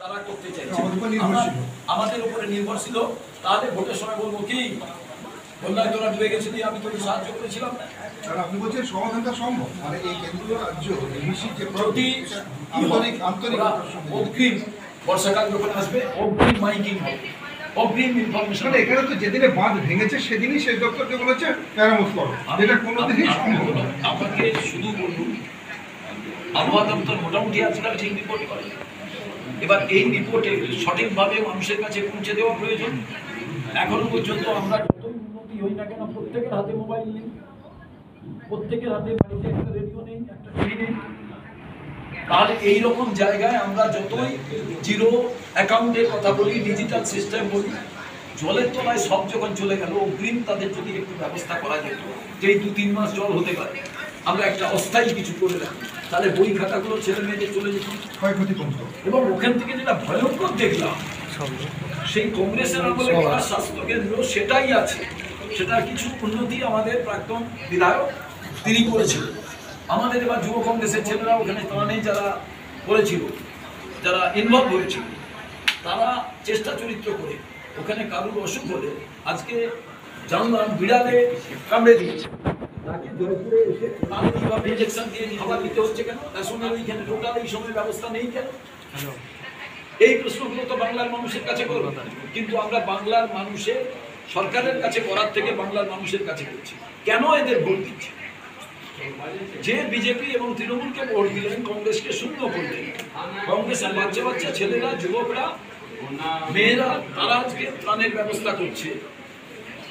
তারা করতে চাইছে, আমাদের উপরে নির্ভরশীল। তাহলে ভোটের সময় বলবো কি বন্যায় তোরা ডুবে গেছিলি, আমি তোকে সাহায্য করেছিলাম না। আপনি বলছেন সমাধানটা সম্ভব, মানে এই কেন্দ্রীয় রাজ্য যদি অগ্রিম বর্ষাকাল যখন আসবে অগ্রিম মাইকিং হবে, অগ্রিম ইনফরমেশন। এখানে তো যেদিনে বাঁধ ভেঙেছে সেদিনই সেই দপ্তরকে বলেছে মেরামত করো, এটা কোনোদিনই সম্ভব না। আপনাকে শুধু বলুন, আবহাওয়া দপ্তর মোটামুটি আজকাল ঠিক রিপোর্ট করে। এবার এই রিপোর্টে সঠিকভাবে মানুষের কাছে পৌঁছে দেওয়া প্রয়োজন। এখনো পর্যন্ত আমরা যত উন্নতি হই না কেন, প্রত্যেকের হাতে মোবাইল নেই, প্রত্যেকের হাতে বাড়িতে একটা রেডিও নেই, একটা টিভি নেই। তাহলে এইরকম জায়গায় আমরা যতই জিরো অ্যাকাউন্টের কথা বলি, ডিজিটাল সিস্টেম বলি, জলের তলায় সব যখন চলে গেল, অগ্রিম তাদের যদি একটু ব্যবস্থা করা যেত যে এই 2-3 মাস জল হতে পারে, আমরা একটা অস্থায়ী কিছু করে রাখি, তাহলে বই খাতাগুলো ছেলে মেয়েদের চলে যেত, ক্ষয়ক্ষতি কমতো। এবং ওখান থেকে যেটা ভয়ঙ্কর দেখলাম, সেই কংগ্রেসের আমলে করা স্বাস্থ্য কেন্দ্র সেটাই আছে, সেটার কিছু উন্নতি আমাদের প্রাক্তন বিধায়ক তিনি করেছিলেন। আমাদের এবার যুব কংগ্রেসের ছেলেরা ওখানে ত্রাণে যারা করেছিল, যারা ইনভলভ হয়েছিল, তারা চেষ্টা চরিত্র করে ওখানে কারুর অসুখ হলে, আজকে জানলাম বিড়ালে কামড়ে দিয়েছে, তাকে ধরে ধরে এসে তাদের কিভাবে ইঞ্জেকশন দিয়ে খাবার দিতে হচ্ছে কেন, ন্যাশনাল এইখানে টোটাল এই সময় ব্যবস্থা নেই কেন? এই প্রশ্নগুলো তো বাংলার মানুষের কাছে করবো, কিন্তু আমরা বাংলার মানুষের সরকারের কাছে করার থেকে বাংলার মানুষের কাছে করছি। কেন এদের ভোট দিচ্ছে? যে বিজেপি এবং তৃণমূলকে ভোট দিলেন, কংগ্রেসকে শূন্য করলেন, কংগ্রেসের বাচ্চা বাচ্চা ছেলেরা, যুবকরা, মেয়েরা, তারা আজকে ত্রাণের ব্যবস্থা করছে।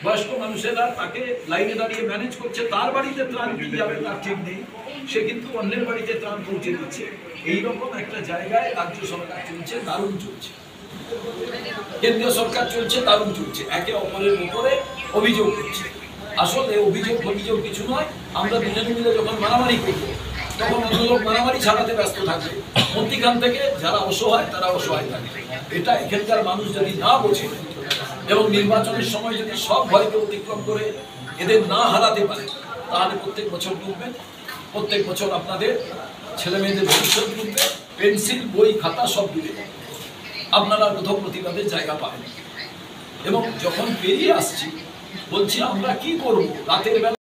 বয়স্ক মানুষেরা তাকে লাইনে দাঁড়িয়ে ম্যানেজ করছে, তার বাড়িতে ত্রাণ কি যাবে তার ঠিক নেই, সে কিন্তু অন্যের বাড়িতে ত্রাণ পৌঁছে দিচ্ছে। এইরকম একটা জায়গায় রাজ্য সরকার চলছে, দারুণ চলছে, কেন্দ্রীয় সরকার চলছে, দারুণ চলছে, একে অপরের উপরে অভিযোগ করছে। আসলে অভিযোগ কিছু নয়, আমরা দুজনে মিলে যখন মারামারি করবো তখন অন্য লোক মারামারি ছাড়াতে ব্যস্ত থাকবে, মধ্যিখান থেকে যারা অসহায় তারা অসহায় থাকবে। এটা এখানকার মানুষ যদি না বোঝে এবং নির্বাচনের সময় যদি সব ভয়কে অতিক্রম করে এদের না হারাতে পারে, তাহলে প্রত্যেক বছর ডুববেন, প্রত্যেক বছর আপনাদের ছেলে মেয়েদের ভবিষ্যৎ ডুববে, পেন্সিল বই খাতা সব ডুবে যাবে, আপনারা কোথাও প্রতিবাদের জায়গা পাবেন। এবং যখন পেরিয়ে আসছি বলছি আমরা কি করবো, রাতের বেলা